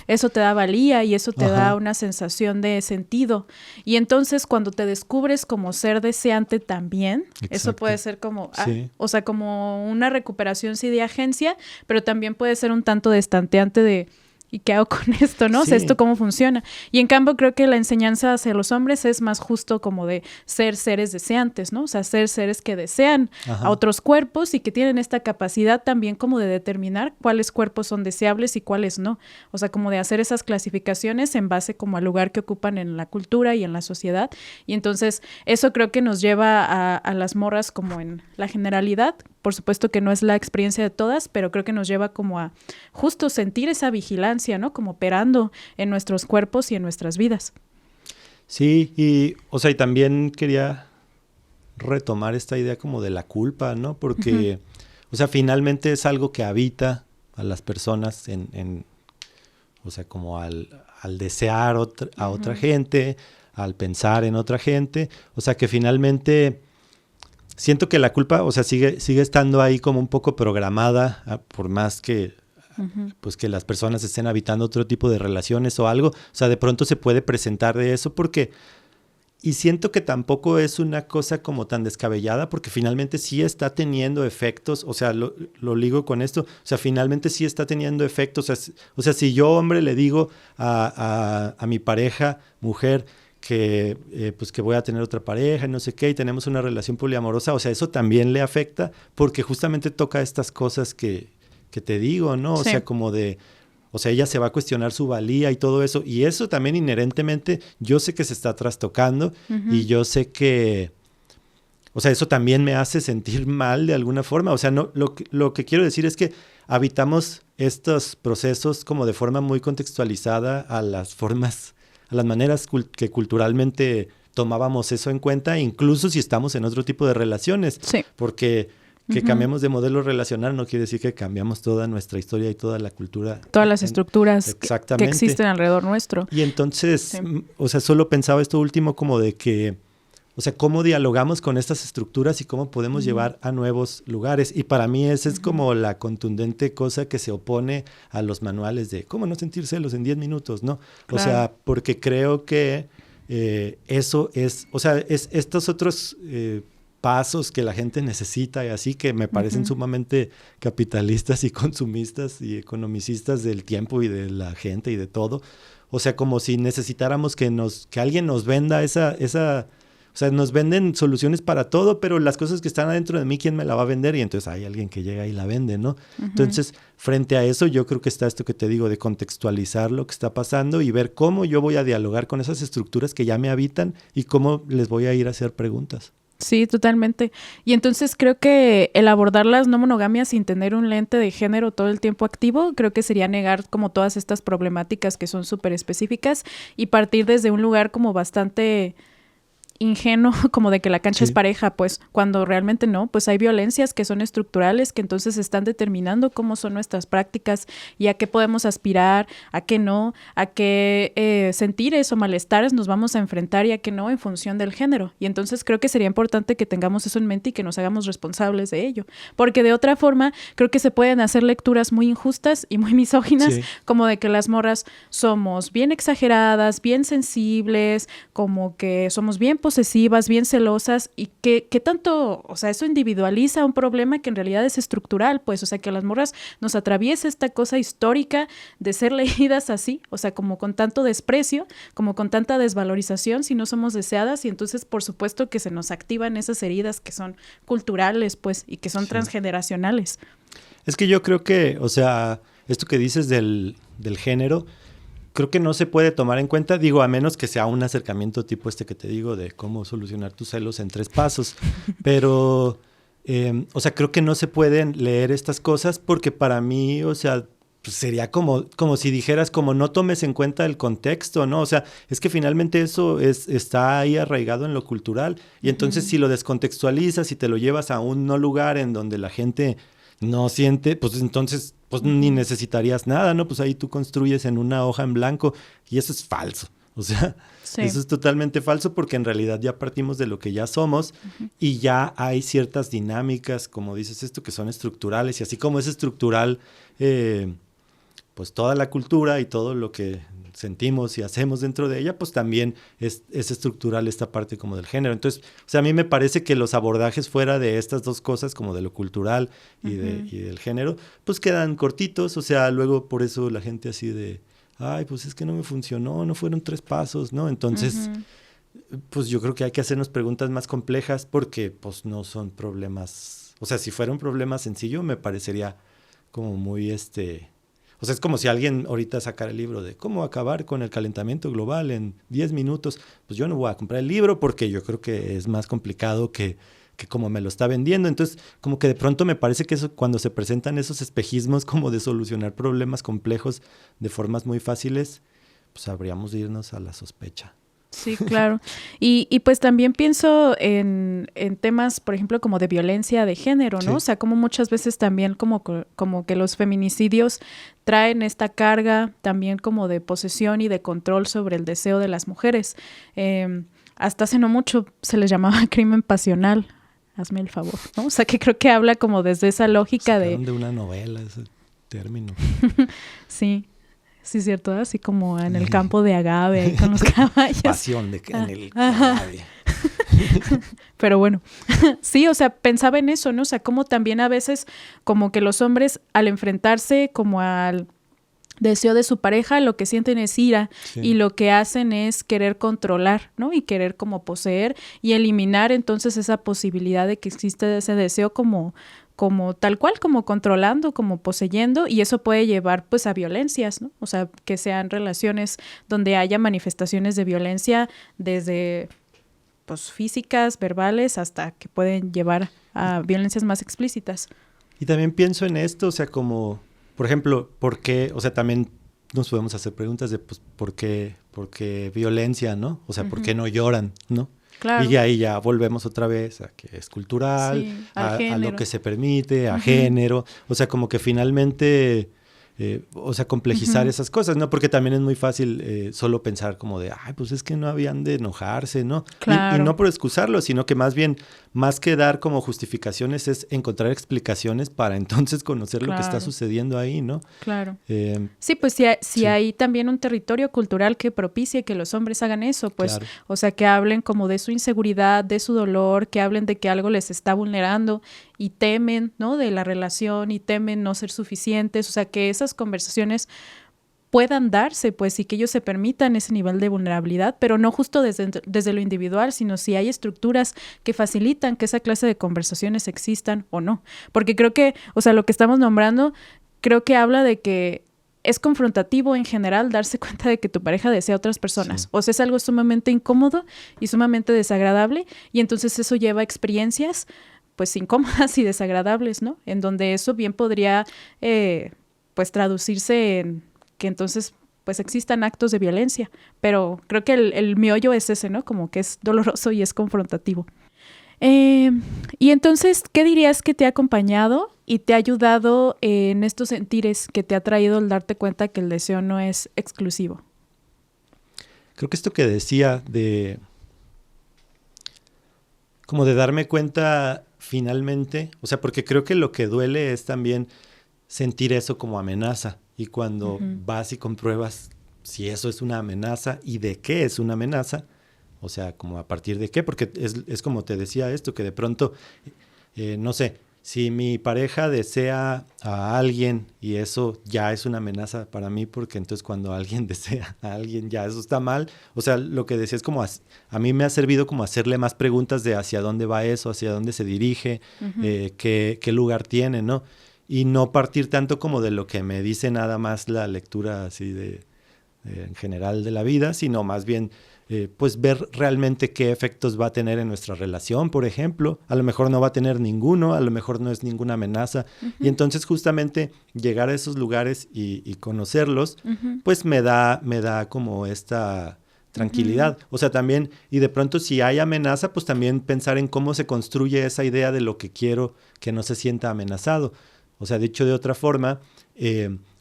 eso te da valía y eso te da una sensación de sentido. Y entonces cuando te descubres como ser deseante también, eso puede ser como, o sea, como una recuperación sí de agencia, pero también puede ser un tanto destanteante de ¿y qué hago con esto, no? Sí. O sea, ¿esto cómo funciona? Y en cambio creo que la enseñanza hacia los hombres es más justo como de ser seres deseantes, ¿no? O sea, ser seres que desean a otros cuerpos y que tienen esta capacidad también como de determinar cuáles cuerpos son deseables y cuáles no. O sea, como de hacer esas clasificaciones en base como al lugar que ocupan en la cultura y en la sociedad. Y entonces eso creo que nos lleva a las morras como en la generalidad. Por supuesto que no es la experiencia de todas, pero creo que nos lleva como a justo sentir esa vigilancia, ¿no? Como operando en nuestros cuerpos y en nuestras vidas. Sí, y o sea, y también quería retomar esta idea como de la culpa, ¿no? Porque, o sea, finalmente es algo que habita a las personas o sea, como al desear a otra gente, al pensar en otra gente. O sea, que finalmente siento que la culpa, o sea, sigue estando ahí como un poco programada, por más que pues que las personas estén habitando otro tipo de relaciones o algo. O sea, de pronto se puede presentar de eso porque... Y siento que tampoco es una cosa como tan descabellada porque finalmente sí está teniendo efectos, o sea, lo ligo con esto, o sea, finalmente sí está teniendo efectos. O sea, si yo, hombre, le digo a mi pareja, mujer, que pues que voy a tener otra pareja y no sé qué, y tenemos una relación poliamorosa, o sea, eso también le afecta porque justamente toca estas cosas que te digo, ¿no? O sea, como de... O sea, ella se va a cuestionar su valía y todo eso. Y eso también inherentemente yo sé que se está trastocando y yo sé que... O sea, eso también me hace sentir mal de alguna forma. O sea, no, lo que quiero decir es que habitamos estos procesos como de forma muy contextualizada a las formas, a las maneras que culturalmente tomábamos eso en cuenta, incluso si estamos en otro tipo de relaciones. Sí. Porque... Que cambiemos de modelo relacional no quiere decir que cambiamos toda nuestra historia y toda la cultura. Todas las estructuras que existen alrededor nuestro. Y entonces, o sea, solo pensaba esto último como de que, o sea, cómo dialogamos con estas estructuras y cómo podemos llevar a nuevos lugares. Y para mí esa es como la contundente cosa que se opone a los manuales de cómo no sentir celos en 10 minutos, ¿no? Claro. O sea, porque creo que eso es, o sea, es estos otros... pasos que la gente necesita y así que me parecen sumamente capitalistas y consumistas y economicistas del tiempo y de la gente y de todo. O sea, como si necesitáramos que alguien nos venda esa, o sea, nos venden soluciones para todo, pero las cosas que están adentro de mí, ¿quién me la va a vender? Y entonces hay alguien que llega y la vende, ¿no? Entonces, frente a eso, yo creo que está esto que te digo de contextualizar lo que está pasando y ver cómo yo voy a dialogar con esas estructuras que ya me habitan y cómo les voy a ir a hacer preguntas. Sí, totalmente. Y entonces creo que el abordar las no monogamias sin tener un lente de género todo el tiempo activo, creo que sería negar como todas estas problemáticas que son súper específicas y partir desde un lugar como bastante ingenuo, como de que la cancha es pareja, pues cuando realmente no, pues hay violencias que son estructurales, que entonces están determinando cómo son nuestras prácticas y a qué podemos aspirar, a qué no, a qué sentires o malestares nos vamos a enfrentar y a qué no en función del género. Y entonces creo que sería importante que tengamos eso en mente y que nos hagamos responsables de ello, porque de otra forma creo que se pueden hacer lecturas muy injustas y muy misóginas, como de que las morras somos bien exageradas, bien sensibles, como que somos bien posesivas, bien celosas y que tanto, o sea, eso individualiza un problema que en realidad es estructural, pues, o sea, que a las morras nos atraviesa esta cosa histórica de ser leídas así, o sea, como con tanto desprecio, como con tanta desvalorización si no somos deseadas y entonces por supuesto que se nos activan esas heridas que son culturales, pues, y que son transgeneracionales. Es que yo creo que, o sea, esto que dices del género, creo que no se puede tomar en cuenta, digo, a menos que sea un acercamiento tipo este que te digo de cómo solucionar tus celos en 3 pasos. Pero, o sea, creo que no se pueden leer estas cosas porque para mí, o sea, pues sería como si dijeras como no tomes en cuenta el contexto, ¿no? O sea, es que finalmente eso está ahí arraigado en lo cultural. Y entonces si lo descontextualizas y te lo llevas a un no lugar en donde la gente no siente, pues entonces pues ni necesitarías nada, ¿no? Pues ahí tú construyes en una hoja en blanco y eso es falso. O sea, eso es totalmente falso porque en realidad ya partimos de lo que ya somos y ya hay ciertas dinámicas, como dices esto, que son estructurales y así como es estructural, pues toda la cultura y todo lo que sentimos y hacemos dentro de ella, pues también es estructural esta parte como del género. Entonces, o sea, a mí me parece que los abordajes fuera de estas dos cosas, como de lo cultural y del género, pues quedan cortitos. O sea, luego por eso la gente así de, ay, pues es que no me funcionó, no fueron 3 pasos, ¿no? Entonces, pues yo creo que hay que hacernos preguntas más complejas porque pues no son problemas, o sea, si fuera un problema sencillo me parecería como muy o sea, es como si alguien ahorita sacara el libro de cómo acabar con el calentamiento global en 10 minutos. Pues yo no voy a comprar el libro porque yo creo que es más complicado que como me lo está vendiendo. Entonces, como que de pronto me parece que eso, cuando se presentan esos espejismos como de solucionar problemas complejos de formas muy fáciles, pues habríamos de irnos a la sospecha. Sí, claro. Y pues también pienso en temas, por ejemplo, como de violencia de género, ¿no? Sí. O sea, como muchas veces también como que los feminicidios traen esta carga también como de posesión y de control sobre el deseo de las mujeres. Hasta hace no mucho se les llamaba crimen pasional. Hazme el favor, ¿no? O sea, que creo que habla como desde esa lógica de una novela ese término. Sí. Sí, cierto, así como en el campo de agave, ahí con los caballos. Pasión en el agave. Pero bueno, sí, o sea, pensaba en eso, ¿no? O sea, como también a veces como que los hombres al enfrentarse como al deseo de su pareja, lo que sienten es ira y lo que hacen es querer controlar, ¿no? Y querer como poseer y eliminar entonces esa posibilidad de que existe ese deseo como tal cual, como controlando, como poseyendo, y eso puede llevar pues a violencias, ¿no? O sea, que sean relaciones donde haya manifestaciones de violencia desde pues físicas, verbales, hasta que pueden llevar a violencias más explícitas. Y también pienso en esto, o sea, como, por ejemplo, ¿por qué? O sea, también nos podemos hacer preguntas de, pues, ¿por qué violencia, no? O sea, ¿por qué no lloran, no? Claro. Y ahí ya volvemos otra vez a que es cultural, sí, a lo que se permite, a género. O sea, como que finalmente, o sea, complejizar esas cosas, ¿no? Porque también es muy fácil solo pensar como de, ay, pues es que no habían de enojarse, ¿no? Claro. Y no por excusarlo, sino que más bien, más que dar como justificaciones, es encontrar explicaciones para entonces conocer lo que está sucediendo ahí, ¿no? Claro. Sí, pues si hay también un territorio cultural que propicie que los hombres hagan eso, pues, o sea, que hablen como de su inseguridad, de su dolor, que hablen de que algo les está vulnerando y temen, ¿no? De la relación y temen no ser suficientes, o sea, que esas conversaciones puedan darse, pues, y que ellos se permitan ese nivel de vulnerabilidad, pero no justo desde lo individual, sino si hay estructuras que facilitan que esa clase de conversaciones existan o no. Porque creo que, o sea, lo que estamos nombrando, creo que habla de que es confrontativo en general darse cuenta de que tu pareja desea a otras personas. Sí. O sea, es algo sumamente incómodo y sumamente desagradable, y entonces eso lleva a experiencias, pues, incómodas y desagradables, ¿no? En donde eso bien podría, pues, traducirse en que entonces pues existan actos de violencia, pero creo que el meollo es ese, ¿no? Como que es doloroso y es confrontativo. Y entonces, ¿qué dirías que te ha acompañado y te ha ayudado en estos sentires que te ha traído el darte cuenta que el deseo no es exclusivo? Creo que esto que decía como de darme cuenta finalmente, o sea, porque creo que lo que duele es también sentir eso como amenaza. Y cuando vas y compruebas si eso es una amenaza y de qué es una amenaza, O sea, como a partir de qué, porque es como te decía esto, que de pronto, no sé, si mi pareja desea a alguien y eso ya es una amenaza para mí, porque entonces cuando alguien desea a alguien ya eso está mal. O sea, lo que decía es como, a mí me ha servido como hacerle más preguntas de hacia dónde va eso, hacia dónde se dirige, qué lugar tiene, ¿no? Y no partir tanto como de lo que me dice nada más la lectura así en general de la vida, sino más bien pues ver realmente qué efectos va a tener en nuestra relación, por ejemplo. A lo mejor no va a tener ninguno, a lo mejor no es ninguna amenaza. Y entonces justamente llegar a esos lugares y conocerlos, pues me da como esta tranquilidad. O sea, también, y de pronto si hay amenaza, pues también pensar en cómo se construye esa idea de lo que quiero que no se sienta amenazado. O sea, dicho de otra forma,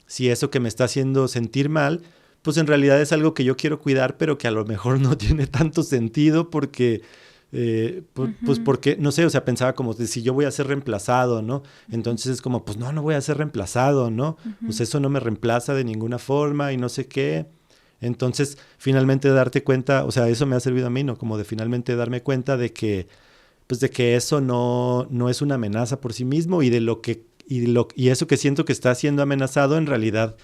si eso que me está haciendo sentir mal, pues en realidad es algo que yo quiero cuidar, pero que a lo mejor no tiene tanto sentido porque, pues porque, no sé, o sea, pensaba como de si yo voy a ser reemplazado, ¿no? Entonces es como, pues no voy a ser reemplazado, ¿no? Pues eso no me reemplaza de ninguna forma y no sé qué. Entonces, finalmente darte cuenta, o sea, eso me ha servido a mí, ¿no? Como de finalmente darme cuenta de que, pues de que eso no es una amenaza por sí mismo y de lo que, y eso que siento que está siendo amenazado en realidad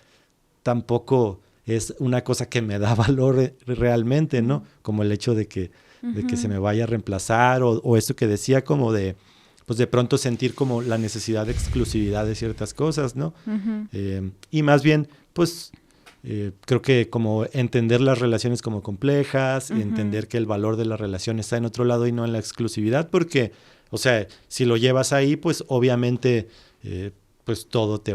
tampoco es una cosa que me da valor realmente, ¿no? Como el hecho de que se me vaya a reemplazar o eso que decía como de, pues de pronto sentir como la necesidad de exclusividad de ciertas cosas, ¿no? Y más bien, pues creo que como entender las relaciones como complejas, entender que el valor de la relación está en otro lado y no en la exclusividad, porque, o sea, si lo llevas ahí, pues obviamente pues todo te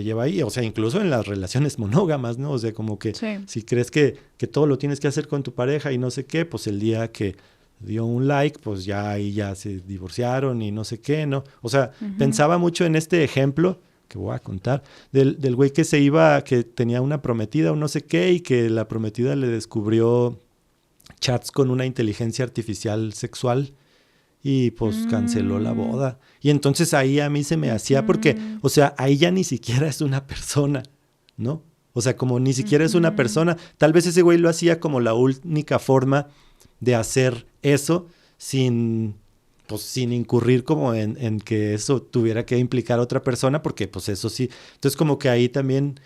lleva ahí, o sea, incluso en las relaciones monógamas, ¿no? O sea, como que si crees que todo lo tienes que hacer con tu pareja y no sé qué, pues el día que dio un like, pues ya ahí ya se divorciaron y no sé qué, ¿no? O sea, pensaba mucho en este ejemplo que voy a contar, del güey que se iba, que tenía una prometida o no sé qué, y que la prometida le descubrió chats con una inteligencia artificial sexual y pues canceló la boda. Y entonces ahí a mí se me hacía porque, o sea, ahí ya ni siquiera es una persona, ¿no? O sea, como ni siquiera es una persona. Tal vez ese güey lo hacía como la única forma de hacer eso sin incurrir como en que eso tuviera que implicar a otra persona, porque pues eso sí. Entonces como que ahí también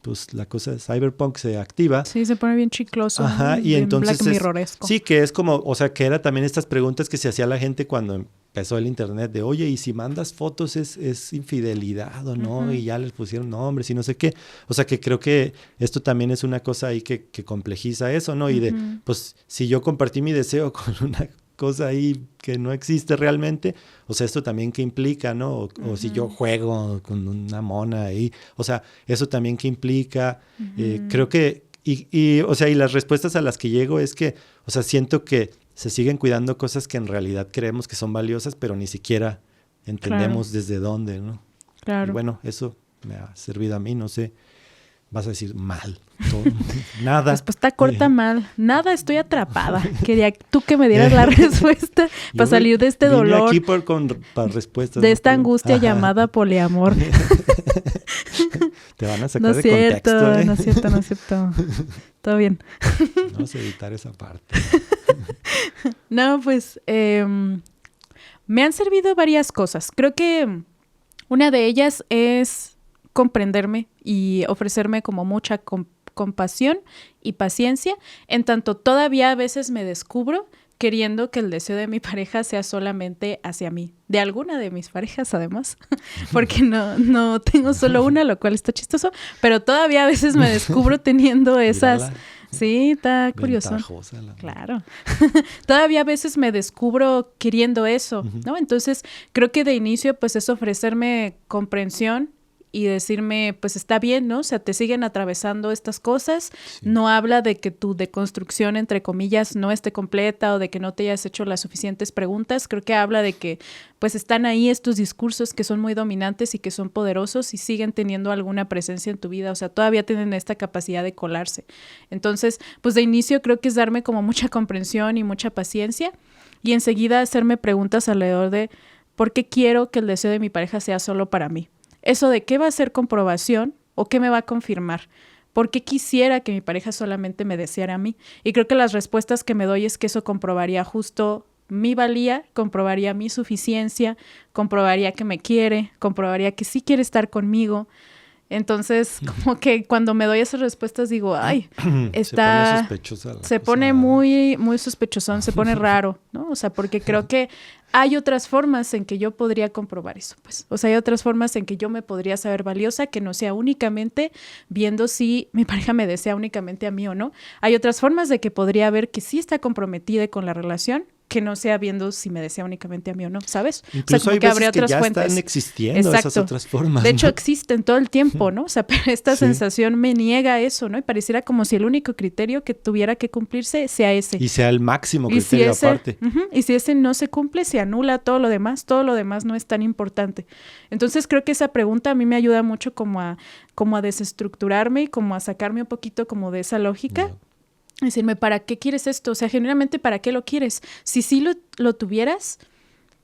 pues la cosa de Cyberpunk se activa. Sí, se pone bien chicloso. Ajá, y bien entonces Black Mirroresco. sí, que es como, o sea, que era también estas preguntas que se hacía la gente cuando empezó el internet de, oye, y si mandas fotos es infidelidad o no, y ya les pusieron nombres y no sé qué. O sea, que creo que esto también es una cosa ahí que complejiza eso, ¿no? Y de, pues, si yo compartí mi deseo con una cosa ahí que no existe realmente, o sea, esto también que implica, ¿no? O si yo juego con una mona ahí, o sea, eso también que implica, creo que, o sea, y las respuestas a las que llego es que, o sea, siento que se siguen cuidando cosas que en realidad creemos que son valiosas, pero ni siquiera entendemos desde dónde, ¿no? Claro. Y bueno, eso me ha servido a mí, no sé. Vas a decir mal. Nada. Respuesta corta, mal. Nada, estoy atrapada. Quería tú que me dieras la respuesta para salir de este dolor. Aquí para respuestas. De esta angustia llamada poliamor. Te van a sacar de contexto. No es cierto. Todo bien. Vamos a evitar esa parte. No, pues me han servido varias cosas. Creo que una de ellas es comprenderme y ofrecerme como mucha compasión y paciencia, en tanto todavía a veces me descubro queriendo que el deseo de mi pareja sea solamente hacia mí, de alguna de mis parejas además, porque no tengo solo una, lo cual está chistoso, pero todavía a veces me descubro teniendo esas... Mírala. Sí, está curioso. Claro. Todavía a veces me descubro queriendo eso, ¿no? Entonces, creo que de inicio, pues, es ofrecerme comprensión y decirme, pues, está bien, ¿no? O sea, te siguen atravesando estas cosas. Sí. No habla de que tu deconstrucción, entre comillas, no esté completa o de que no te hayas hecho las suficientes preguntas. Creo que habla de que, pues, están ahí estos discursos que son muy dominantes y que son poderosos y siguen teniendo alguna presencia en tu vida. O sea, todavía tienen esta capacidad de colarse. Entonces, pues, de inicio creo que es darme como mucha comprensión y mucha paciencia y enseguida hacerme preguntas alrededor de por qué quiero que el deseo de mi pareja sea solo para mí. Eso de qué va a ser comprobación o qué me va a confirmar. ¿por qué quisiera que mi pareja solamente me deseara a mí? Y creo que las respuestas que me doy es que eso comprobaría justo mi valía, comprobaría mi suficiencia, comprobaría que me quiere, comprobaría que sí quiere estar conmigo. Entonces, como que cuando me doy esas respuestas digo, ay, está... Se pone sospechosa la Se cosa. pone muy, muy sospechosón, se pone raro, ¿no? O sea, porque creo que hay otras formas en que yo podría comprobar eso, pues. O sea, hay otras formas en que yo me podría saber valiosa, que no sea únicamente viendo si mi pareja me desea únicamente a mí o no. Hay otras formas de que podría ver que sí está comprometida con la relación, que no sea viendo si me desea únicamente a mí o no, ¿sabes? Incluso o sea, como hay que veces habría que otras ya fuentes. están existiendo esas otras formas. De hecho, ¿no? existen todo el tiempo, ¿no? O sea, pero esta Sí. sensación me niega eso, ¿no? Y pareciera como si el único criterio que tuviera que cumplirse sea ese. Y sea el máximo Y si criterio ese, aparte. y si ese no se cumple, se anula todo lo demás no es tan importante. Entonces creo que esa pregunta a mí me ayuda mucho como a desestructurarme y como a sacarme un poquito como de esa lógica. Yeah. Decirme, ¿para qué quieres esto? O sea, genuinamente, ¿para qué lo quieres? Si sí lo tuvieras,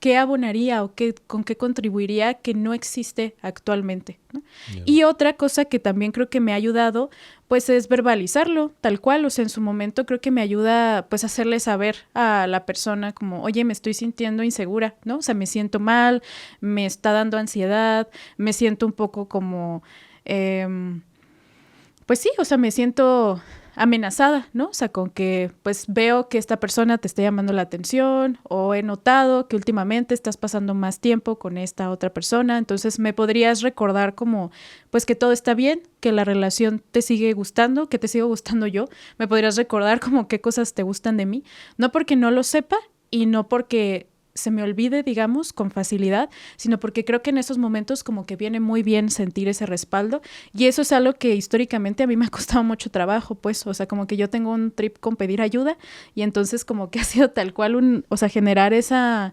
¿qué abonaría o con qué contribuiría que no existe actualmente, ¿no? Yeah. Y otra cosa que también creo que me ha ayudado, pues es verbalizarlo, tal cual. O sea, en su momento creo que me ayuda, pues, hacerle saber a la persona como, oye, me estoy sintiendo insegura, ¿no? O sea, me siento mal, me está dando ansiedad, me siento un poco como, pues sí, o sea, me siento amenazada, ¿no? O sea, con que pues veo que esta persona te está llamando la atención o he notado que últimamente estás pasando más tiempo con esta otra persona, entonces me podrías recordar como pues que todo está bien, que la relación te sigue gustando, que te sigo gustando yo, me podrías recordar como qué cosas te gustan de mí, no porque no lo sepa y no porque se me olvide, digamos, con facilidad, sino porque creo que en esos momentos como que viene muy bien sentir ese respaldo y eso es algo que históricamente a mí me ha costado mucho trabajo, pues, o sea, como que yo tengo un trip con pedir ayuda y entonces como que ha sido tal cual o sea, generar esa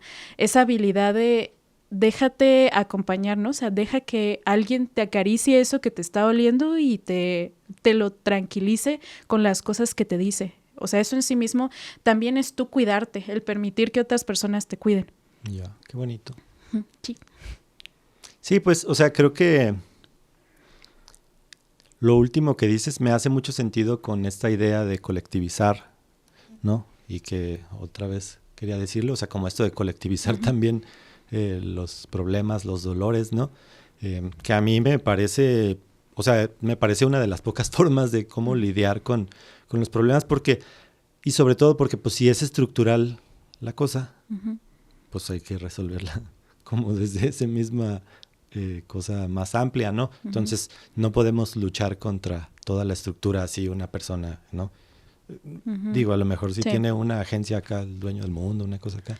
habilidad de déjate acompañar, ¿no? O sea, deja que alguien te acaricie eso que te está doliendo y te lo tranquilice con las cosas que te dice. O sea, eso en sí mismo también es tú cuidarte, el permitir que otras personas te cuiden. Ya, qué bonito. Sí. Sí, pues, o sea, creo que lo último que dices me hace mucho sentido con esta idea de colectivizar, ¿no? Y que otra vez quería decirlo, o sea, como esto de colectivizar también los problemas, los dolores, ¿no? Que a mí me parece, o sea, me parece una de las pocas formas de cómo lidiar con los problemas, porque, y sobre todo porque pues si es estructural la cosa, pues hay que resolverla como desde esa misma cosa más amplia, ¿no? Entonces no podemos luchar contra toda la estructura así una persona, ¿no? Digo, a lo mejor si tiene una agencia acá, el dueño del mundo, una cosa acá.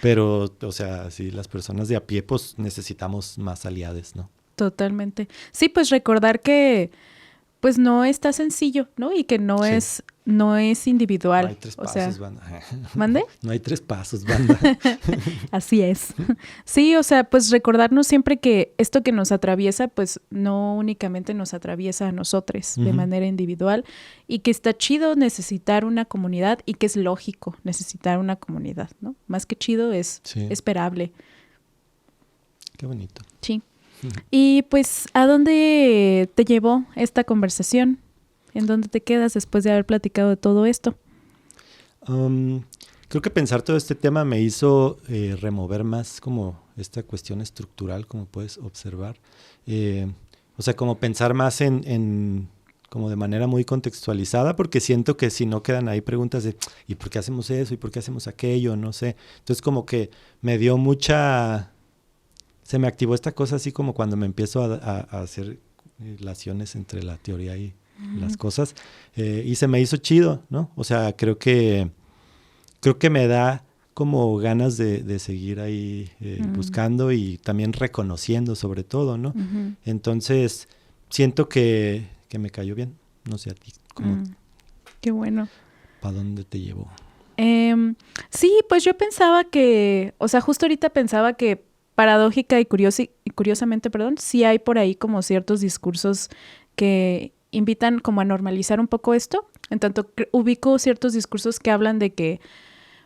Pero, o sea, sí, las personas de a pie, pues necesitamos más aliados, ¿no? Totalmente. Sí, pues recordar que pues no está sencillo, ¿no? Y que no es individual. No hay tres pasos, banda. ¿Mande? No hay tres pasos, banda. Así es. Sí, o sea, pues recordarnos siempre que esto que nos atraviesa, pues no únicamente nos atraviesa a nosotros de manera individual y que está chido necesitar una comunidad y que es lógico necesitar una comunidad, ¿no? Más que chido es esperable. Qué bonito. Sí. Y pues, ¿a dónde te llevó esta conversación? ¿En dónde te quedas después de haber platicado de todo esto? Creo que pensar todo este tema me hizo remover más como esta cuestión estructural, como puedes observar. O sea, como pensar más en como de manera muy contextualizada, porque siento que si no quedan ahí preguntas de ¿y por qué hacemos eso? ¿Y por qué hacemos aquello? No sé. Entonces como que me dio se me activó esta cosa así como cuando me empiezo a hacer relaciones entre la teoría y las cosas, y se me hizo chido, ¿no? O sea, creo que me da como ganas de seguir ahí buscando y también reconociendo sobre todo, ¿no? Entonces, siento que me cayó bien. No sé a ti, ¿cómo? Qué bueno. ¿Para dónde te llevó? Sí, pues yo pensaba que, o sea, justo ahorita pensaba que paradójica y curiosamente, sí hay por ahí como ciertos discursos que invitan como a normalizar un poco esto. En tanto, ubico ciertos discursos que hablan de que,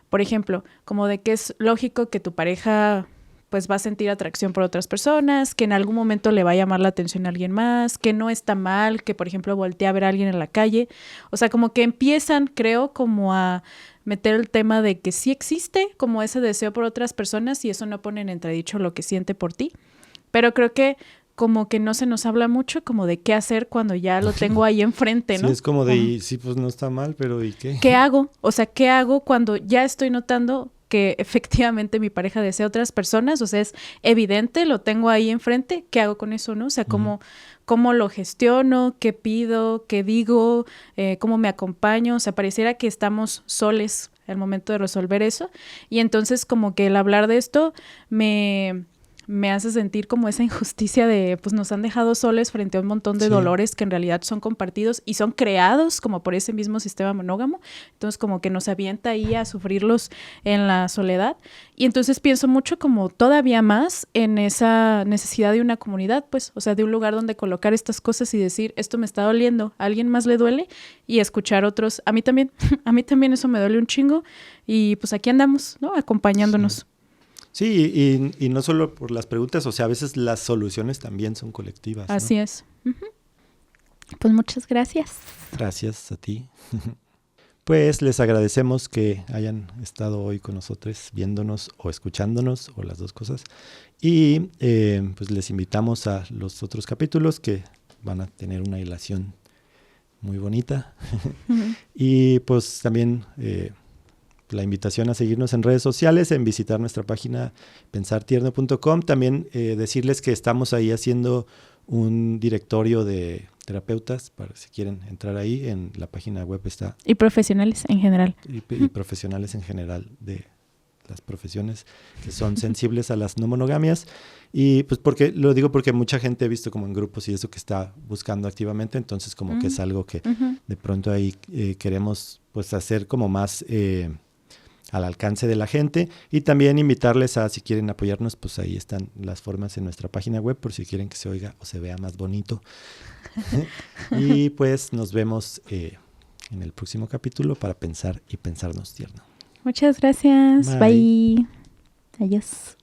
por ejemplo, como de que es lógico que tu pareja pues va a sentir atracción por otras personas, que en algún momento le va a llamar la atención a alguien más, que no está mal, que por ejemplo voltee a ver a alguien en la calle. O sea, como que empiezan, creo, como a meter el tema de que sí existe como ese deseo por otras personas y eso no pone en entredicho lo que siente por ti. Pero creo que como que no se nos habla mucho como de qué hacer cuando ya lo tengo ahí enfrente, ¿no? Sí, es como de, sí, pues no está mal, pero ¿y qué? ¿Qué hago? O sea, ¿qué hago cuando ya estoy notando que efectivamente mi pareja desea otras personas? O sea, es evidente, lo tengo ahí enfrente, ¿qué hago con eso, no? O sea, ¿cómo lo gestiono? ¿Qué pido? ¿Qué digo? ¿Cómo me acompaño? O sea, pareciera que estamos soles al momento de resolver eso. Y entonces como que el hablar de esto me hace sentir como esa injusticia de, pues nos han dejado soles frente a un montón de dolores que en realidad son compartidos y son creados como por ese mismo sistema monógamo. Entonces como que nos avienta ahí a sufrirlos en la soledad. Y entonces pienso mucho como todavía más en esa necesidad de una comunidad, pues, o sea, de un lugar donde colocar estas cosas y decir, esto me está doliendo, ¿a alguien más le duele? Y escuchar otros, a mí también eso me duele un chingo y pues aquí andamos, ¿no? Acompañándonos. Sí, y no solo por las preguntas, o sea, a veces las soluciones también son colectivas, ¿no? Así es. Pues muchas gracias. Gracias a ti. Pues les agradecemos que hayan estado hoy con nosotros, viéndonos o escuchándonos, o las dos cosas. Y pues les invitamos a los otros capítulos que van a tener una hilación muy bonita. Y pues también la invitación a seguirnos en redes sociales, en visitar nuestra página pensartierno.com. También decirles que estamos ahí haciendo un directorio de terapeutas, para si quieren entrar ahí, en la página web está. Y profesionales en general. Y profesionales en general de las profesiones que son sensibles a las no monogamias. Y pues lo digo porque mucha gente he visto como en grupos y eso que está buscando activamente, entonces como que es algo que de pronto ahí queremos pues hacer como más al alcance de la gente, y también invitarles a, si quieren apoyarnos, pues ahí están las formas en nuestra página web por si quieren que se oiga o se vea más bonito. Y pues nos vemos en el próximo capítulo para pensar y pensarnos tierno. Muchas gracias. Bye. Adiós.